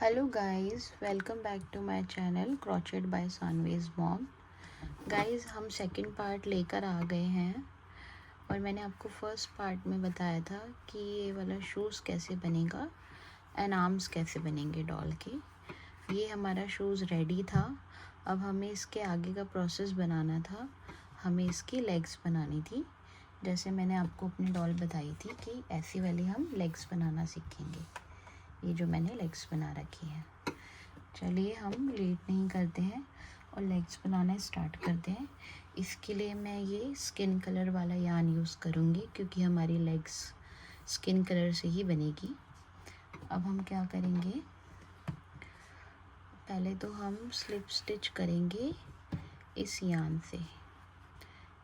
Hello guys, welcome back to my channel crochet by Saanvi's mom. Guys, हम second part लेकर आ गए हैं और मैंने आपको फर्स्ट पार्ट में बताया था कि ये वाला शूज़ कैसे बनेगा एंड आर्म्स कैसे बनेंगे डॉल के। ये हमारा शूज़ रेडी था। अब हमें इसके आगे का प्रोसेस बनाना था। हमें इसकी लेग्स बनानी थी, जैसे मैंने आपको अपनी डॉल बताई थी कि ऐसी वाली हम लेग्स बनाना सीखेंगे। ये जो मैंने लेग्स बना रखी है। चलिए हम लेट नहीं करते हैं और लेग्स बनाना स्टार्ट करते हैं। इसके लिए मैं ये स्किन कलर वाला यार्न यूज़ करूँगी क्योंकि हमारी लेग्स स्किन कलर से ही बनेगी। अब हम क्या करेंगे, पहले तो हम स्लिप स्टिच करेंगे इस यार्न से।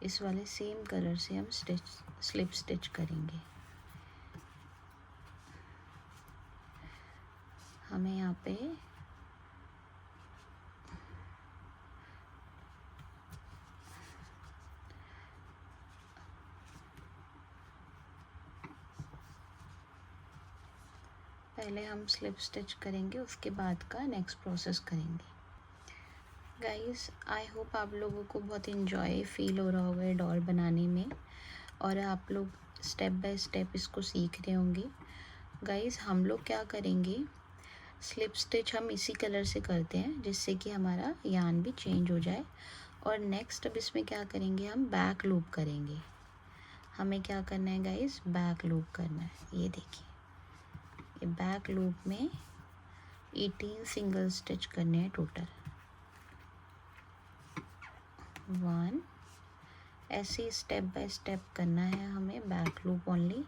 इस वाले सेम कलर से हम स्लिप स्टिच करेंगे। हमें यहाँ पे पहले हम स्लिप स्टिच करेंगे, उसके बाद का नेक्स्ट प्रोसेस करेंगे। गाइस, आई होप आप लोगों को बहुत इन्जॉय फील हो रहा होगा डॉल बनाने में और आप लोग स्टेप बाय स्टेप इसको सीख रहे होंगे। गाइस, हम लोग क्या करेंगे, स्लिप स्टिच हम इसी कलर से करते हैं जिससे कि हमारा यार्न भी चेंज हो जाए। और नेक्स्ट अब इसमें क्या करेंगे, हम बैक लूप करेंगे। हमें क्या करना है गाइस, बैक लूप करना है। ये देखिए, ये बैक लूप में 18 सिंगल स्टिच करने हैं टोटल। 1, ऐसे स्टेप बाय स्टेप करना है हमें। Back loop only,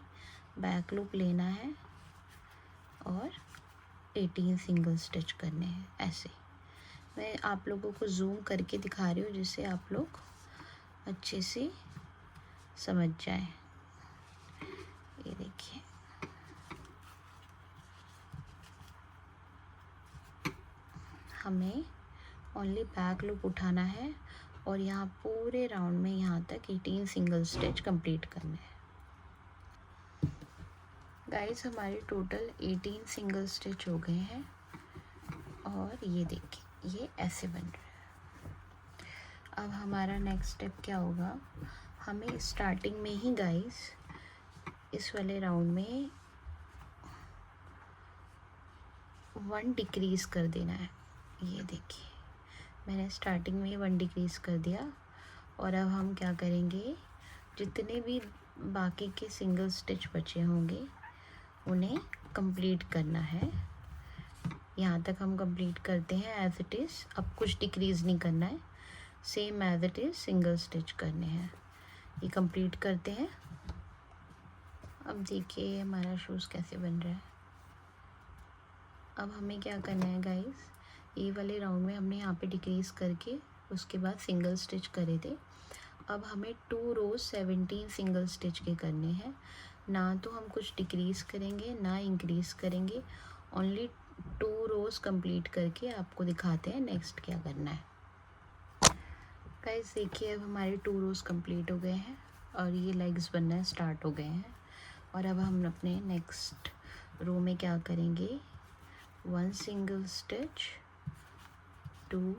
back loop लेना है और 18 सिंगल स्टिच करने हैं। ऐसे मैं आप लोगों को जूम करके दिखा रही हूँ जिससे आप लोग अच्छे से समझ जाएं। ये देखिए, हमें ओनली बैक लूप उठाना है और यहाँ पूरे राउंड में यहाँ तक 18 सिंगल स्टिच कंप्लीट करने हैं। गाइस, हमारे टोटल 18 सिंगल स्टिच हो गए हैं और ये देखिए, ये ऐसे बन रहा है। अब हमारा नेक्स्ट स्टेप क्या होगा, हमें स्टार्टिंग में ही गाइस इस वाले राउंड में 1 डिक्रीज़ कर देना है। ये देखिए, मैंने स्टार्टिंग में 1 डिक्रीज़ कर दिया। और अब हम क्या करेंगे, जितने भी बाकी के सिंगल स्टिच बचे होंगे उन्हें कंप्लीट करना है। यहाँ तक हम कंप्लीट करते हैं एज इट इज़। अब कुछ डिक्रीज़ नहीं करना है, same as it is single stitch करने हैं। ये कंप्लीट करते हैं। अब देखिए हमारा शूज़ कैसे बन रहा है। अब हमें क्या करना है गाइस, ये वाले राउंड में हमने यहाँ पे डिक्रीज़ करके उसके बाद सिंगल स्टिच करे थे। अब हमें 2 रोज़ 17 सिंगल स्टिच के करने हैं। ना तो हम कुछ डिक्रीज़ करेंगे ना इंक्रीज़ करेंगे, ओनली 2 रोज़ कंप्लीट करके आपको दिखाते हैं नेक्स्ट क्या करना है। गाइस देखिए, अब हमारे 2 रोज़ कंप्लीट हो गए हैं और ये लेग्स बनना स्टार्ट हो गए हैं। और अब हम अपने नेक्स्ट रो में क्या करेंगे, 1 सिंगल स्टिच, 2,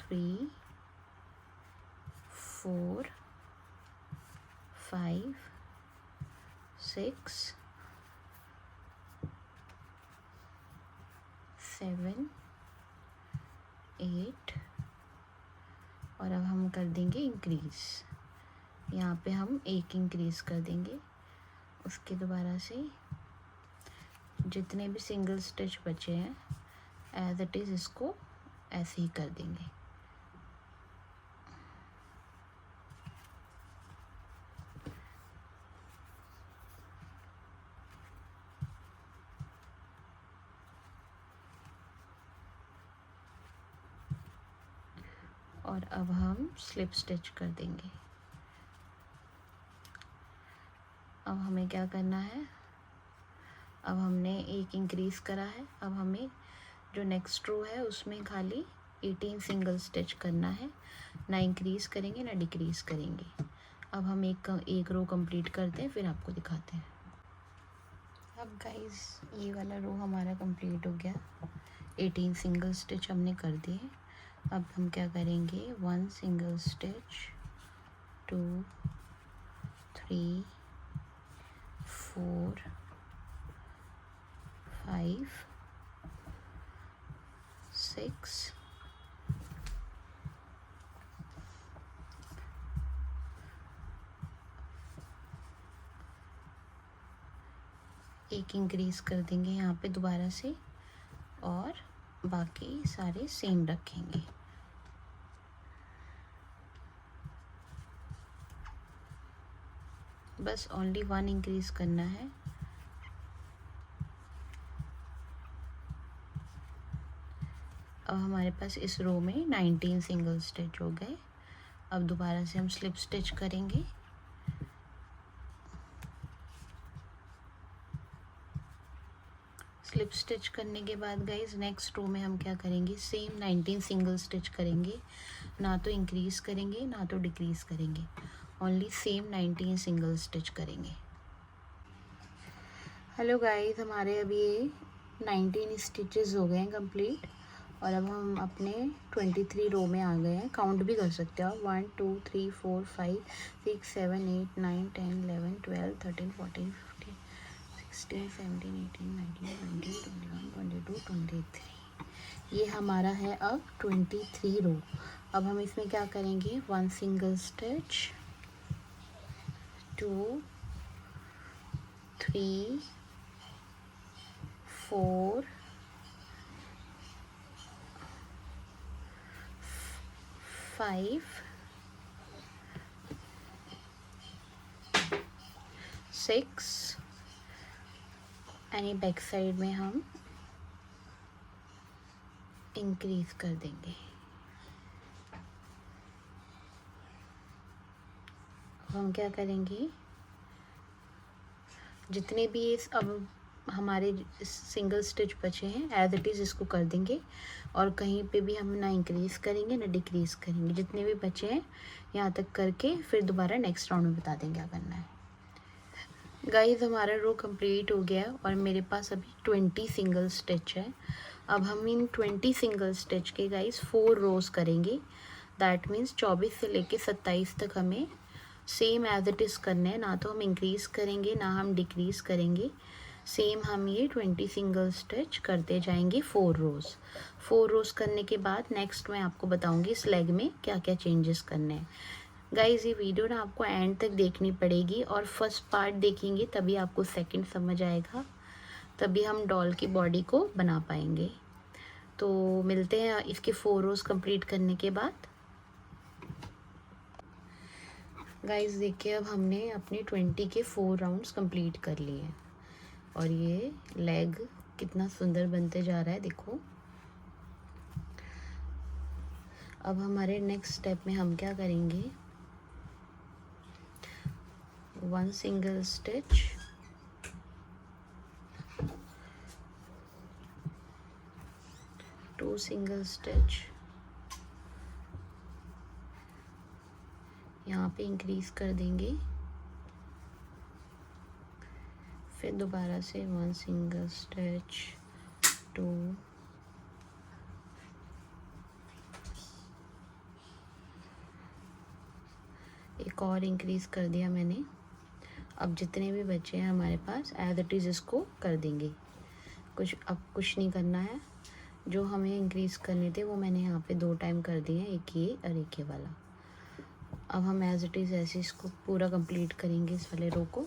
3, 4, 5, 6, 7, 8 और अब हम कर देंगे इंक्रीज़। यहाँ पे हम 1 इंक्रीज़ कर देंगे। उसके दोबारा से जितने भी सिंगल स्टिच बचे हैं एज इट इज़ इसको ऐसे ही कर देंगे। और अब हम स्लिप स्टिच कर देंगे। अब हमें क्या करना है, अब हमने 1 इंक्रीज़ करा है। अब हमें जो नेक्स्ट रो है उसमें खाली 18 सिंगल स्टिच करना है, ना इंक्रीज़ करेंगे ना डिक्रीज़ करेंगे। अब हम एक रो कंप्लीट करते हैं, फिर आपको दिखाते हैं। अब गाइस ये वाला रो हमारा कंप्लीट हो गया। 18 सिंगल स्टिच हमने कर दिए। अब हम क्या करेंगे, 1 सिंगल स्टिच, 2 3 4 5 6 एक इंक्रीज कर देंगे यहाँ पे दोबारा से, और बाकी सारे सेम रखेंगे। बस ओनली 1 इंक्रीज करना है। अब हमारे पास इस रो में 19 सिंगल स्टिच हो गए। अब दोबारा से हम स्लिप स्टिच करेंगे। स्लिप स्टिच करने के बाद गाइज नेक्स्ट रो में हम क्या करेंगे, सेम 19 सिंगल स्टिच करेंगे। ना तो इंक्रीज करेंगे ना तो डिक्रीज करेंगे, ओनली सेम 19 सिंगल स्टिच करेंगे। हेलो गाइज, हमारे अभी 19 स्टिचेस हो गए हैं कंप्लीट, और अब हम अपने 23 रो में आ गए हैं। काउंट भी कर सकते हो आप, 1 2 3 4 5 6 7 8 9 10 11 12 13 14 15 16 17 18 19 20 21 22 23। ये हमारा है अब 23 रो। अब हम इसमें क्या करेंगे, 1 सिंगल स्टिच, 2 3 4 5 6, यानी बैक साइड में हम इंक्रीज कर देंगे। हम क्या करेंगे, जितने भी इस अब हमारे सिंगल स्टिच बचे हैं एज इट इज़ इसको कर देंगे, और कहीं पे भी हम ना इंक्रीज करेंगे ना डिक्रीज करेंगे। जितने भी बचे हैं यहाँ तक करके फिर दोबारा नेक्स्ट राउंड में बता देंगे क्या करना है। गाइस हमारा रो कंप्लीट हो गया और मेरे पास अभी 20 सिंगल स्टिच है। अब हम इन 20 सिंगल स्टिच के गाइस 4 रोज़ करेंगे। दैट मीन्स 24 से लेके 27 तक हमें सेम एज इट इज़ करना है। ना तो हम इंक्रीज़ करेंगे ना हम डिक्रीज़ करेंगे, सेम हम ये 20 सिंगल स्टिच करते जाएंगे 4 रोज़। 4 रोज़ करने के बाद नेक्स्ट मैं आपको बताऊंगी इस लेग में क्या क्या चेंजेस करने हैं। गाइज ये वीडियो ना आपको एंड तक देखनी पड़ेगी, और फर्स्ट पार्ट देखेंगे तभी आपको सेकंड समझ आएगा, तभी हम डॉल की बॉडी को बना पाएंगे। तो मिलते हैं इसके 4 रोज़ कंप्लीट करने के बाद। गाइज देखिए अब हमने अपने 20 के 4 राउंड्स कंप्लीट कर लिए हैं, और ये लेग कितना सुंदर बनते जा रहा है देखो। अब हमारे नेक्स्ट स्टेप में हम क्या करेंगे, 1 सिंगल स्टिच, 2 सिंगल स्टिच, यहाँ पे इंक्रीज कर देंगे, फिर दोबारा से 1 सिंगल स्टिच, 2, एक और इंक्रीज कर दिया मैंने। अब जितने भी बचे हैं हमारे पास एज इट इज़ इसको कर देंगे। अब कुछ नहीं करना है, जो हमें इंक्रीज़ करने थे वो मैंने यहाँ पे 2 टाइम कर दिए हैं, एक ये और एक ये वाला। अब हम एज इट इज़ ऐसे इसको पूरा कंप्लीट करेंगे इस वाले रो को।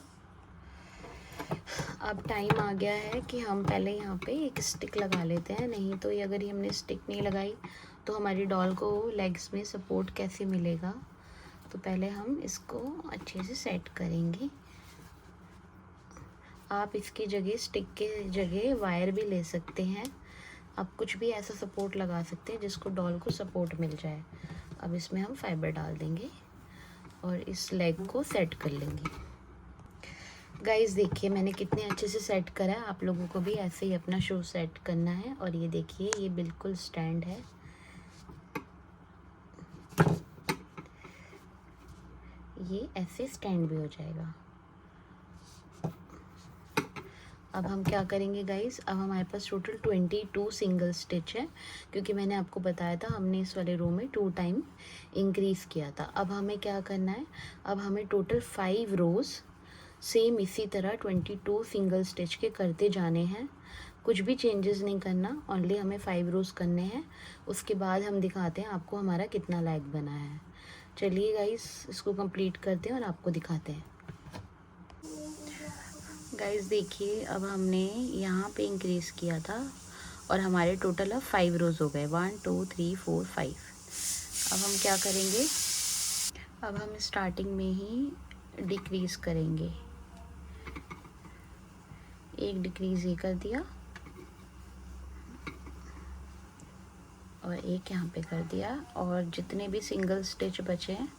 अब टाइम आ गया है कि हम पहले यहाँ पे एक स्टिक लगा लेते हैं, नहीं तो ये अगर हमने स्टिक नहीं लगाई तो हमारी डॉल को लेग्स में सपोर्ट कैसे मिलेगा। तो पहले हम इसको अच्छे से सेट करेंगे। आप इसकी जगह स्टिक के जगह वायर भी ले सकते हैं, आप कुछ भी ऐसा सपोर्ट लगा सकते हैं जिसको डॉल को सपोर्ट मिल जाए। अब इसमें हम फाइबर डाल देंगे और इस लेग को सेट कर लेंगे। गाइस देखिए मैंने कितने अच्छे से सेट करा है, आप लोगों को भी ऐसे ही अपना शू सेट करना है। और ये देखिए ये बिल्कुल स्टैंड है, ये ऐसे स्टैंड भी हो जाएगा। अब हम क्या करेंगे गाइस, अब हमारे पास टोटल 22 सिंगल स्टिच है, क्योंकि मैंने आपको बताया था हमने इस वाले रो में 2 टाइम इंक्रीज़ किया था। अब हमें क्या करना है, अब हमें टोटल 5 रोज़ सेम इसी तरह 22 सिंगल स्टिच के करते जाने हैं। कुछ भी चेंजेस नहीं करना, ओनली हमें 5 रोज़ करने हैं। उसके बाद हम दिखाते हैं आपको हमारा कितना लैग बना है। चलिए गाइस इसको कंप्लीट करते हैं और आपको दिखाते हैं। गाइस देखिए, अब हमने यहाँ पे इंक्रीज़ किया था और हमारे टोटल अब 5 रोज़ हो गए, 1 2 3 4 5। अब हम क्या करेंगे, अब हम स्टार्टिंग में ही डिक्रीज़ करेंगे। एक डिक्रीज़ ये कर दिया और एक यहाँ पे कर दिया, और जितने भी सिंगल स्टिच बचे हैं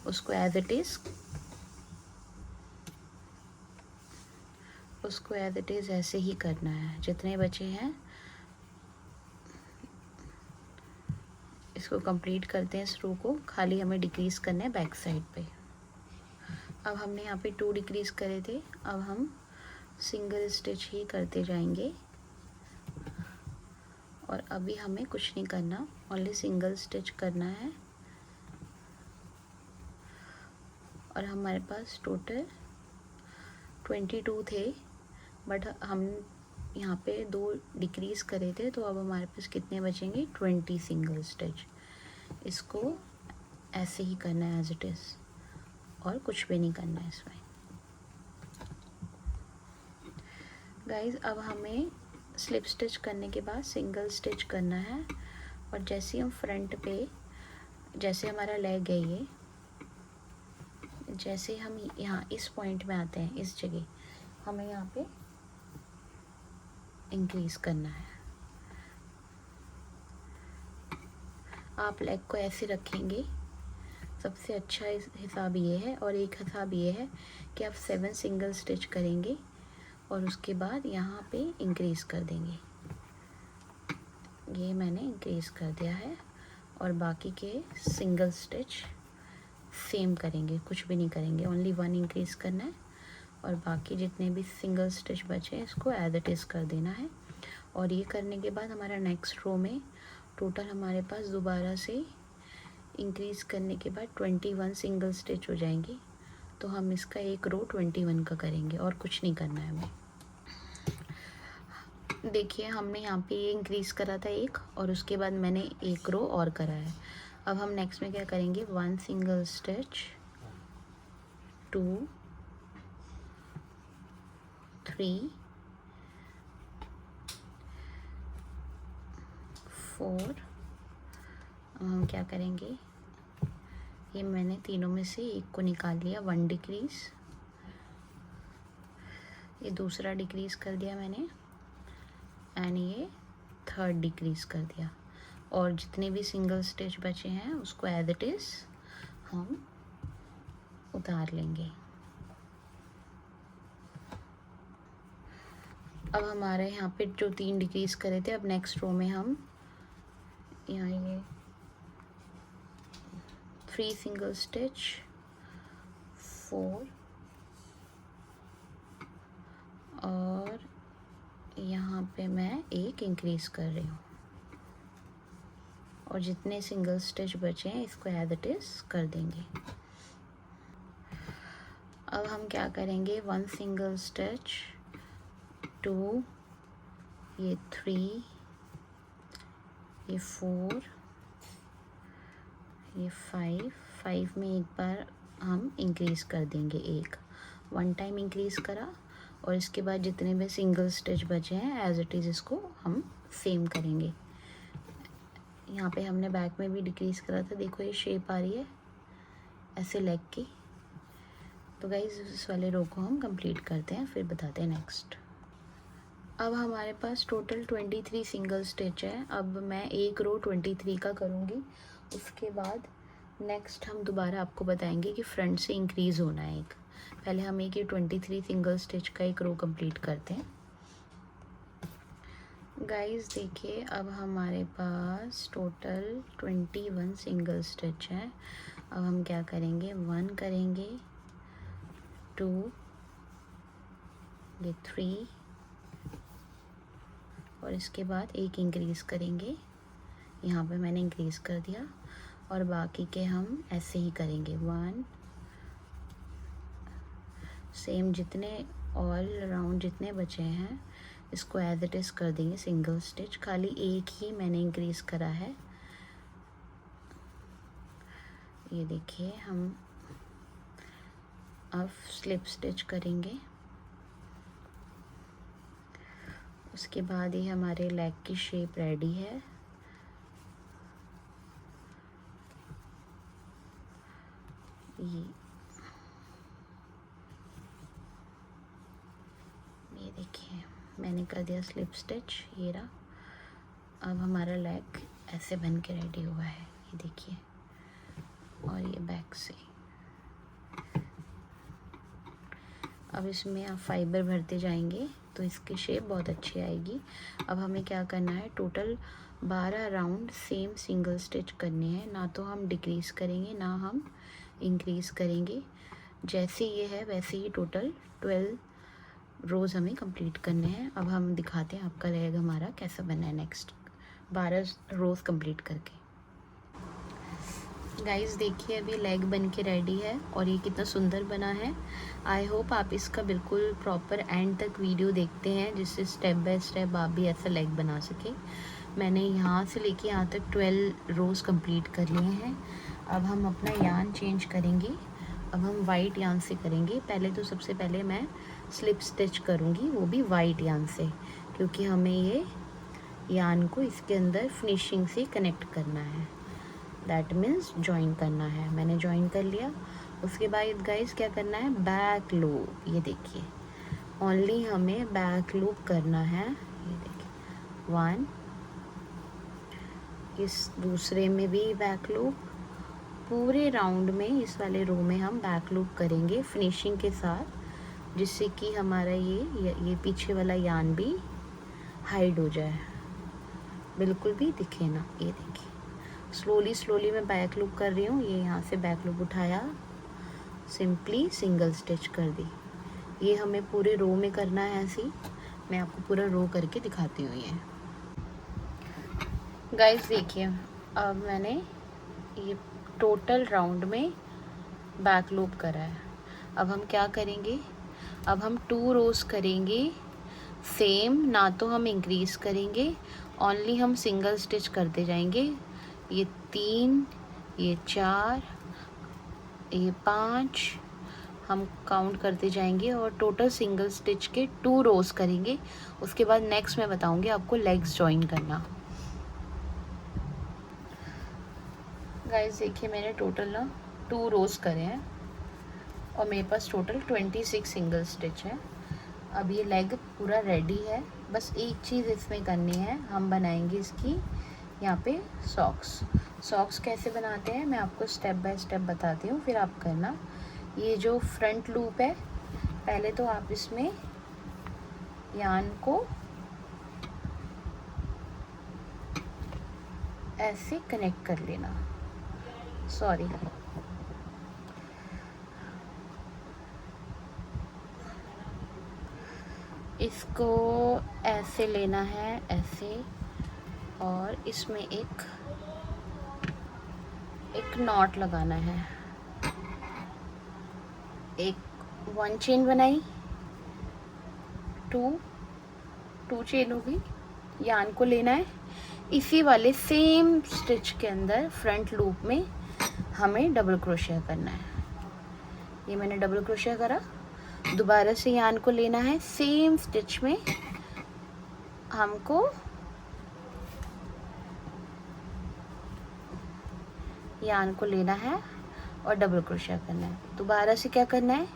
उसको एज इट इज़ ऐसे ही करना है। जितने बचे हैं इसको कंप्लीट करते हैं इस रो को, खाली हमें डिक्रीज़ करना है बैक साइड पे। अब हमने यहाँ पे 2 डिक्रीज़ करे थे, अब हम सिंगल स्टिच ही करते जाएंगे और अभी हमें कुछ नहीं करना, ओनली सिंगल स्टिच करना है। और हमारे पास टोटल 22 थे, बट हम यहाँ पे 2 डिक्रीज़ करे थे, तो अब हमारे पास कितने बचेंगे, 20 सिंगल स्टिच। इसको ऐसे ही करना है एज इट इज़, और कुछ भी नहीं करना है इसमें। गाइस अब हमें स्लिप स्टिच करने के बाद सिंगल स्टिच करना है, और जैसे हम फ्रंट पे, जैसे हमारा लेग है ये, जैसे हम यहाँ इस पॉइंट में आते हैं, इस जगह हमें यहाँ पे इंक्रीज़ करना है। आप लेग को ऐसे रखेंगे, सबसे अच्छा हिसाब ये है, और एक हिसाब ये है कि आप 7 सिंगल स्टिच करेंगे और उसके बाद यहाँ पे इंक्रीज़ कर देंगे। ये मैंने इंक्रीज़ कर दिया है, और बाकी के सिंगल स्टिच सेम करेंगे, कुछ भी नहीं करेंगे, ओनली 1 इंक्रीज़ करना है, और बाकी जितने भी सिंगल स्टिच बचे हैं इसको एज इट इज़ कर देना है। और ये करने के बाद हमारा नेक्स्ट रो में टोटल हमारे पास दोबारा से इंक्रीज़ करने के बाद 21 सिंगल स्टिच हो जाएंगे। तो हम इसका एक रो 21 का करेंगे और कुछ नहीं करना है हमें। देखिए हमने यहाँ पे ये इंक्रीज़ करा था एक, और उसके बाद मैंने एक रो और करा है। अब हम नेक्स्ट में क्या करेंगे, 1 सिंगल स्टिच, 2 3 4। हम क्या करेंगे, ये मैंने तीनों में से एक को निकाल लिया, 1 डिक्रीज़, ये दूसरा डिक्रीज़ कर दिया मैंने, एंड ये 3rd डिक्रीज़ कर दिया, और जितने भी सिंगल स्टिच बचे हैं उसको एज इट इज़ हम उतार लेंगे। अब हमारे यहाँ पे जो 3 डिक्रीज़ करे थे, अब नेक्स्ट रो में हम यहाँ ये 3 सिंगल स्टिच, 4, और यहाँ पे मैं एक इंक्रीज़ कर रही हूँ, और जितने सिंगल स्टिच बचे हैं इसको एज इट इज़ कर देंगे। अब हम क्या करेंगे, 1 सिंगल स्टिच, 2, ये 3, ये 4, ये 5 में एक बार हम इंक्रीज़ कर देंगे, एक 1 टाइम इंक्रीज़ करा, और इसके बाद जितने भी सिंगल स्टिच बचे हैं एज इट इज़ इसको हम सेम करेंगे। यहाँ पे हमने बैक में भी डिक्रीज़ करा था, देखो ये शेप आ रही है ऐसे लेग की। तो गाइस इस वाले रो को हम कंप्लीट करते हैं, फिर बताते हैं नेक्स्ट। अब हमारे पास टोटल 23 सिंगल स्टिच है। अब मैं एक रो 23 का करूँगी, उसके बाद नेक्स्ट हम दोबारा आपको बताएंगे कि फ्रंट से इंक्रीज़ होना है एक। पहले हम एक ये 23 सिंगल स्टिच का एक रो कंप्लीट करते हैं। गाइस देखिए अब हमारे पास टोटल 21 सिंगल स्टिच है। अब हम क्या करेंगे, 1 करेंगे, 2, ये 3, और इसके बाद एक इंक्रीज़ करेंगे, यहाँ पे मैंने इंक्रीज़ कर दिया, और बाकी के हम ऐसे ही करेंगे 1 सेम जितने ऑल राउंड जितने बचे हैं इसको एज इट इज़ कर देंगे सिंगल स्टिच। खाली एक ही मैंने इंक्रीज़ करा है। ये देखिए, हम अब स्लिप स्टिच करेंगे। उसके बाद ही हमारे लेग की शेप रेडी है। ये देखिए, मैंने कर दिया स्लिप स्टिच, ये रहा। अब हमारा लेग ऐसे बन के रेडी हुआ है, ये देखिए। और ये बैक से अब इसमें आप फाइबर भरते जाएंगे तो इसकी शेप बहुत अच्छी आएगी। अब हमें क्या करना है, total 12 round same single stitch करने हैं। ना तो हम डिक्रीज़ करेंगे ना हम इंक्रीज़ करेंगे। जैसे ये है वैसे ही टोटल 12 रोज़ हमें कंप्लीट करने हैं। अब हम दिखाते हैं आपका लेग हमारा कैसा बना है नेक्स्ट 12 रोज़ कंप्लीट करके। गाइस देखिए, अभी लेग बन के रेडी है और ये कितना सुंदर बना है। आई होप आप इसका बिल्कुल प्रॉपर एंड तक वीडियो देखते हैं, जिससे स्टेप बाय स्टेप आप भी ऐसा लेग बना सके। मैंने यहाँ से लेके यहाँ तक 12 रोज़ कंप्लीट कर लिए हैं। अब हम अपना यान चेंज करेंगे। अब हम वाइट यान से करेंगे। पहले तो सबसे पहले मैं स्लिप स्टिच करूँगी, वो भी वाइट यान से, क्योंकि हमें ये यान को इसके अंदर फिनिशिंग से कनेक्ट करना है। दैट मीन्स ज्वाइन करना है। मैंने ज्वाइन कर लिया। उसके बाद गाइस क्या करना है, बैक लूप। ये देखिए, ओनली हमें बैक लूप करना है। ये देखिए 1, इस दूसरे में भी बैक लूप। पूरे राउंड में इस वाले रो में हम बैक लूप करेंगे फिनिशिंग के साथ, जिससे कि हमारा ये पीछे वाला यान भी हाइड हो जाए, बिल्कुल भी दिखे ना। ये देखिए, स्लोली मैं बैक लूप कर रही हूँ। ये यहाँ से बैक लूप उठाया, सिंपली सिंगल स्टिच कर दी। ये हमें पूरे रो में करना है ऐसे ही। मैं आपको पूरा रो करके दिखाती हूँ। ये गाइस देखिए, अब मैंने ये टोटल राउंड में बैक लूप करा है। अब हम क्या करेंगे, अब हम 2 रोज़ करेंगे सेम। ना तो हम इंक्रीज़ करेंगे, ओनली हम सिंगल स्टिच करते जाएंगे। ये 3, ये 4, ये 5 हम काउंट करते जाएंगे और टोटल सिंगल स्टिच के 2 रोज़ करेंगे। उसके बाद नेक्स्ट मैं बताऊंगी आपको लेग्स ज्वाइन करना। गाइस देखिए, मैंने टोटल ना 2 रोज़ करे हैं और मेरे पास टोटल 26 सिंगल स्टिच है। अब ये लेग पूरा रेडी है। बस एक चीज़ इसमें करनी है, हम बनाएंगे इसकी यहाँ पे सॉक्स कैसे बनाते हैं मैं आपको स्टेप बाय स्टेप बताती हूँ, फिर आप करना। ये जो फ्रंट लूप है, पहले तो आप इसमें यान को ऐसे कनेक्ट कर लेना। सॉरी, इसको ऐसे लेना है, ऐसे, और इसमें एक नॉट लगाना है। एक 1 चेन बनाई, 2 चेन होगी। यान को लेना है, इसी वाले सेम स्टिच के अंदर फ्रंट लूप में हमें डबल क्रोशिया करना है। ये मैंने डबल क्रोशिया करा। दोबारा से यान को लेना है, सेम स्टिच में हमको यान को लेना है और डबल क्रोशिया करना है। दोबारा से क्या करना है,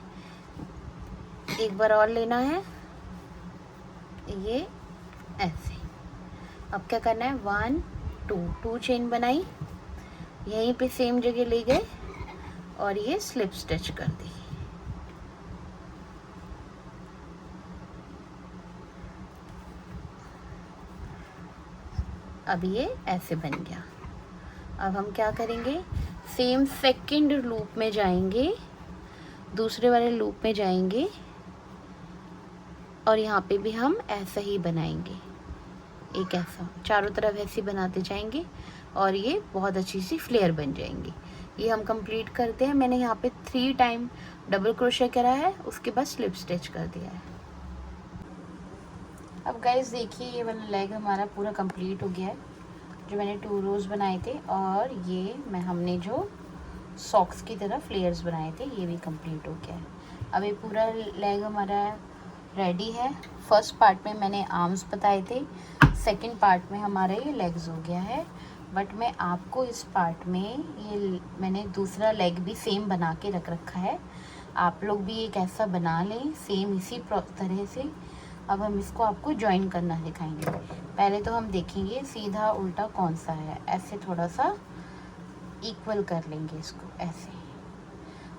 एक बार और लेना है, ये ऐसे। अब क्या करना है, 1 2 चेन बनाई, यहीं पे सेम जगह ले गए और ये स्लिप स्टिच कर दी। अब ये ऐसे बन गया। अब हम क्या करेंगे, सेम सेकंड लूप में जाएंगे, दूसरे वाले लूप में जाएंगे और यहाँ पे भी हम ऐसा ही बनाएंगे। एक ऐसा चारों तरफ ऐसे बनाते जाएंगे और ये बहुत अच्छी सी फ्लेयर बन जाएंगी। ये हम कंप्लीट करते हैं। मैंने यहाँ पे 3 टाइम डबल क्रोशे करा है, उसके बाद स्लिप स्टिच कर दिया है। अब गाइस देखिए ये वाला लेग हमारा पूरा कंप्लीट हो गया है, जो मैंने 2 रोज़ बनाए थे, और ये हमने जो सॉक्स की तरह फ्लेयर्स बनाए थे ये भी कंप्लीट हो गया है। अब ये पूरा लेग हमारा रेडी है। फर्स्ट पार्ट में मैंने आर्म्स बताए थे, सेकंड पार्ट में हमारा ये लेग्स हो गया है। बट मैं आपको इस पार्ट में ये मैंने दूसरा लेग भी सेम बना के रख रखा है, आप लोग भी एक ऐसा बना लें सेम इसी तरह से। अब हम इसको आपको ज्वाइन करना सिखाएंगे। पहले तो हम देखेंगे सीधा उल्टा कौन सा है, ऐसे थोड़ा सा इक्वल कर लेंगे इसको ऐसे।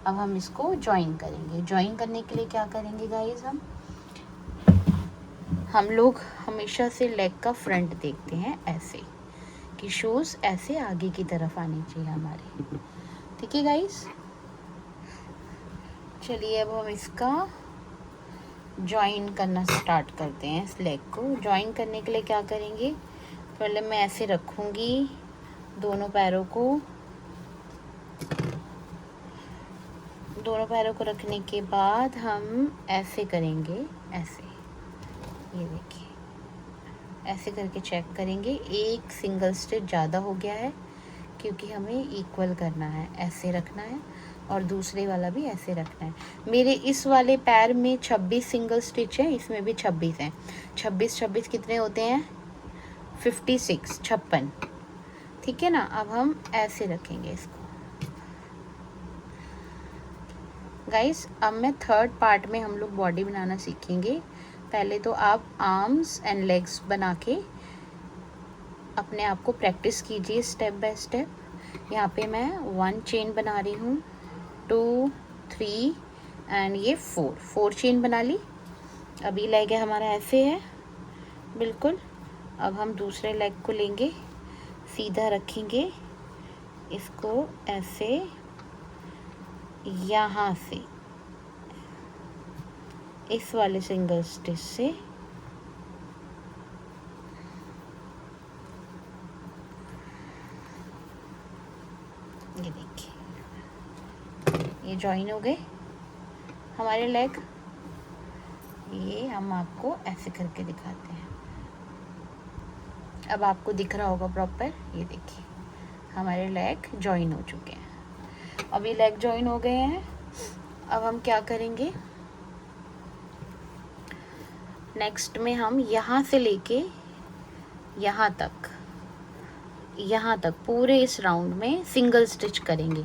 अब हम इसको ज्वाइन करेंगे। ज्वाइन करने के लिए क्या करेंगे गाइस, हम लोग हमेशा से लेग का फ्रंट देखते हैं ऐसे, कि शूज़ ऐसे आगे की तरफ आनी चाहिए हमारे। ठीक है गाइस, चलिए अब हम इसका ज्वाइन करना स्टार्ट करते हैं। इस लेग को ज्वाइन करने के लिए क्या करेंगे, पहले मैं ऐसे रखूँगी दोनों पैरों को। दोनों पैरों को रखने के बाद हम ऐसे करेंगे, ऐसे, ये देखिए ऐसे करके चेक करेंगे। एक सिंगल स्टिच ज़्यादा हो गया है क्योंकि हमें इक्वल करना है, ऐसे रखना है, और दूसरे वाला भी ऐसे रखना है। मेरे इस वाले पैर में 26 सिंगल स्टिच है, इसमें भी 26 हैं। 26 कितने होते हैं, 56, 56। ठीक है ना। अब हम ऐसे रखेंगे इसको। गाइस अब मैं थर्ड पार्ट में हम लोग बॉडी बनाना सीखेंगे। पहले तो आप आर्म्स एंड लेग्स बना के अपने आप को प्रैक्टिस कीजिए स्टेप बाय स्टेप। यहाँ पे मैं 1 चेन बना रही हूँ, 2, 3 एंड ये 4 चेन बना ली। अभी लेग है हमारा ऐसे है बिल्कुल। अब हम दूसरे लेग को लेंगे, सीधा रखेंगे इसको ऐसे, यहाँ से इस वाले सिंगल स्टिच से ये देखिए ये जॉइन हो गए हमारे लेग। ये हम आपको ऐसे करके दिखाते हैं। अब आपको दिख रहा होगा प्रॉपर, ये देखिए हमारे लेग जॉइन हो चुके हैं। अब ये लेग जॉइन हो गए हैं। अब हम क्या करेंगे, नेक्स्ट में हम यहाँ से लेके यहाँ तक पूरे इस राउंड में सिंगल स्टिच करेंगे।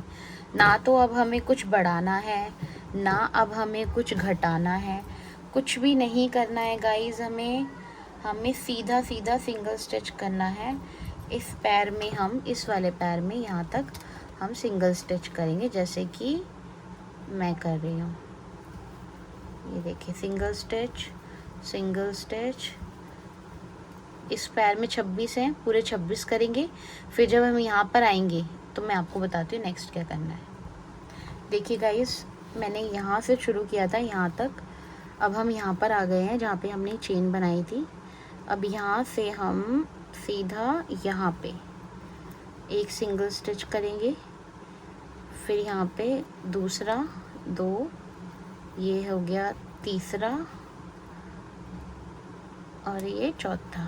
ना तो अब हमें कुछ बढ़ाना है, ना अब हमें कुछ घटाना है, कुछ भी नहीं करना है गाइस। हमें सीधा सिंगल स्टिच करना है। इस पैर में हम, इस वाले पैर में यहाँ तक हम सिंगल स्टिच करेंगे, जैसे कि मैं कर रही हूँ। ये देखिए सिंगल स्टिच। इस पैर में 26 हैं, पूरे 26 करेंगे। फिर जब हम यहाँ पर आएंगे तो मैं आपको बताती हूँ नेक्स्ट क्या करना है। देखिए गाइस मैंने यहाँ से शुरू किया था यहाँ तक। अब हम यहाँ पर आ गए हैं जहाँ पे हमने चेन बनाई थी। अब यहाँ से हम सीधा यहाँ पे एक सिंगल स्टिच करेंगे, फिर यहाँ पे दूसरा, 2, ये हो गया तीसरा, और ये चौथा।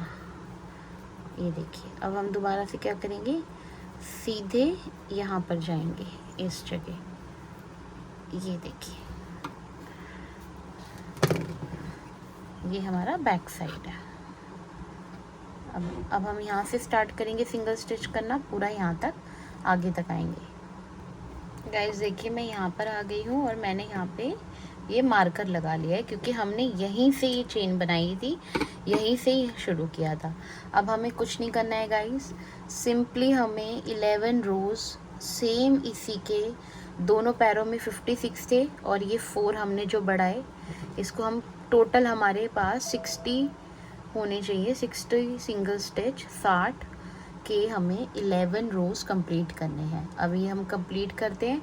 ये देखिए अब हम दोबारा से क्या करेंगे, सीधे यहाँ पर जाएंगे इस जगह। ये देखिए ये हमारा बैक साइड है। अब हम यहाँ से स्टार्ट करेंगे सिंगल स्टिच करना, पूरा यहाँ तक आगे तक आएंगे। गाइस देखिए मैं यहाँ पर आ गई हूँ और मैंने यहाँ पे ये मार्कर लगा लिया है क्योंकि हमने यहीं से ये चेन बनाई थी, यहीं से ही शुरू किया था। अब हमें कुछ नहीं करना है गाइस, सिंपली हमें 11 रोज़ सेम इसी के दोनों पैरों में 56 थे और ये 4 हमने जो बढ़ाए, इसको हम टोटल हमारे पास 60 होने चाहिए, 60 सिंगल स्टिच, 60 के हमें 11 रोज़ कंप्लीट करने हैं। अभी हम कंप्लीट करते हैं।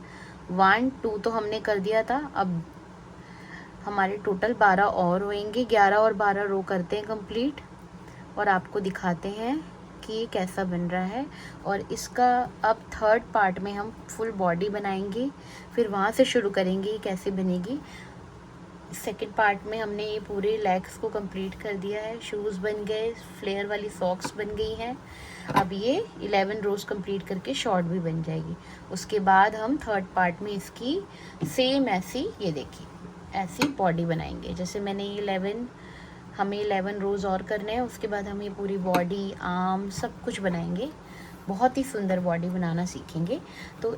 1, 2 तो हमने कर दिया था, अब हमारे टोटल 12 और होंगे, 11 और 12 रो करते हैं कंप्लीट। और आपको दिखाते हैं कि कैसा बन रहा है। और इसका अब थर्ड पार्ट में हम फुल बॉडी बनाएंगे, फिर वहाँ से शुरू करेंगे कैसे बनेगी। सेकंड पार्ट में हमने ये पूरे लेग्स को कंप्लीट कर दिया है, शूज़ बन गए, फ्लेयर वाली सॉक्स बन गई हैं। अब ये 11 रोज़ कंप्लीट करके शॉर्ट भी बन जाएगी। उसके बाद हम थर्ड पार्ट में इसकी सेम ऐसी, ये देखिए, ऐसी बॉडी बनाएंगे। जैसे मैंने ये हमें 11 रोज़ और करने हैं, उसके बाद हम ये पूरी बॉडी, आर्म, सब कुछ बनाएंगे। बहुत ही सुंदर बॉडी बनाना सीखेंगे। तो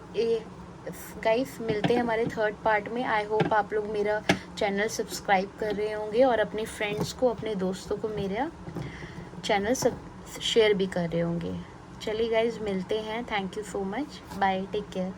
गाइस मिलते हैं हमारे थर्ड पार्ट में। आई होप आप लोग मेरा चैनल सब्सक्राइब कर रहे होंगे और अपने फ्रेंड्स को, अपने दोस्तों को मेरा चैनल शेयर भी कर रहे होंगे। चलिए गाइस मिलते हैं। Thank you so much, bye, take care.